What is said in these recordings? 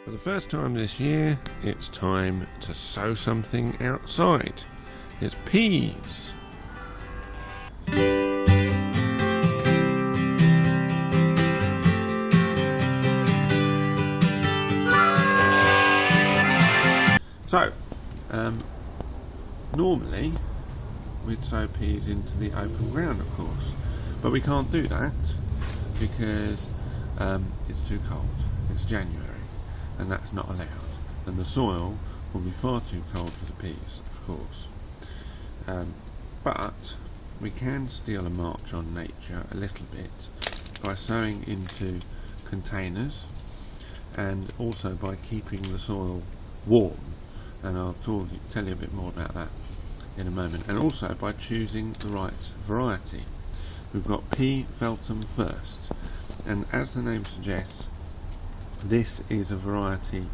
For the first time this year, it's time to sow something outside. It's peas. So, normally we'd sow peas into the open ground, of course, but we can't do that because it's too cold. It's January and that's not allowed, and the soil will be far too cold for the peas, of course. But we can steal a march on nature a little bit by sowing into containers and also by keeping the soil warm, and I'll tell you a bit more about that in a moment, and also by choosing the right variety. We've got P. feltum first, and as the name suggests, this is a variety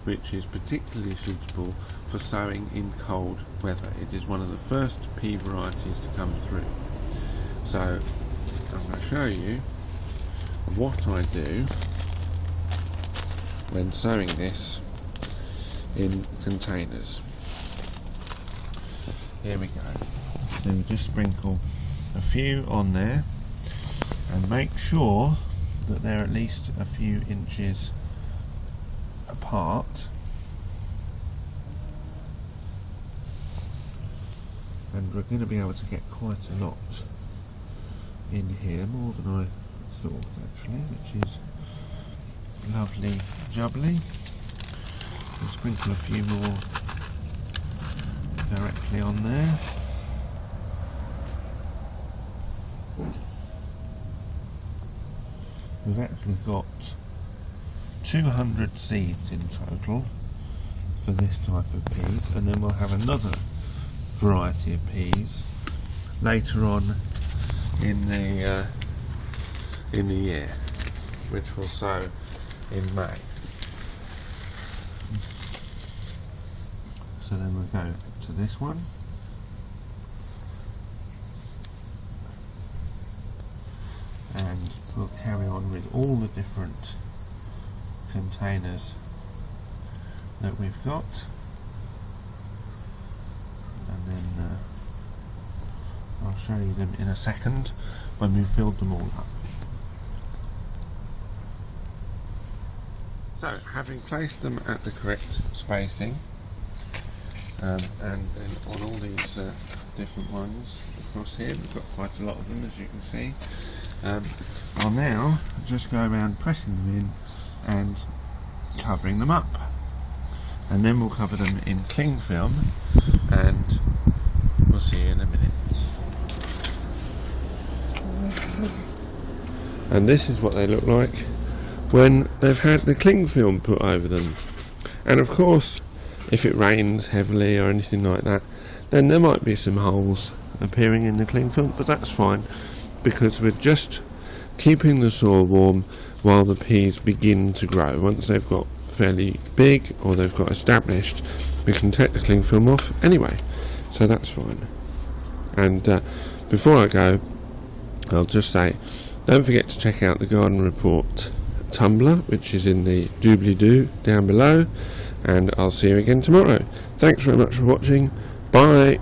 which is particularly suitable for sowing in cold weather. It is one of the first pea varieties to come through. So I'm going to show you what I do when sowing this in containers. Here we go. So we just sprinkle a few on there and make sure that they're at least a few inches apart, and we're going to be able to get quite a lot in here, more than I thought actually, which is lovely jubbly. We'll sprinkle a few more directly on there. We've actually got 200 seeds in total for this type of peas, and then we'll have another variety of peas later on in the year, which we'll sow in May. So then we'll go to this one. And we'll carry on with all the different containers that we've got, and then I'll show you them in a second when we've filled them all up. So, having placed them at the correct spacing, and then on all these different ones across here, we've got quite a lot of them, as you can see. I'll now just go around pressing them in and covering them up, and then we'll cover them in cling film, and we'll see you in a minute. And this is what they look like when they've had the cling film put over them. And of course, if it rains heavily or anything like that, then there might be some holes appearing in the cling film, but that's fine, because we're just keeping the soil warm while the peas begin to grow. Once they've got fairly big or they've got established, we can take the cling film off anyway, so that's fine. And before I go, I'll just say, don't forget to check out the Garden Report Tumblr, which is in the doobly-doo down below, and I'll see you again tomorrow. Thanks very much for watching. Bye.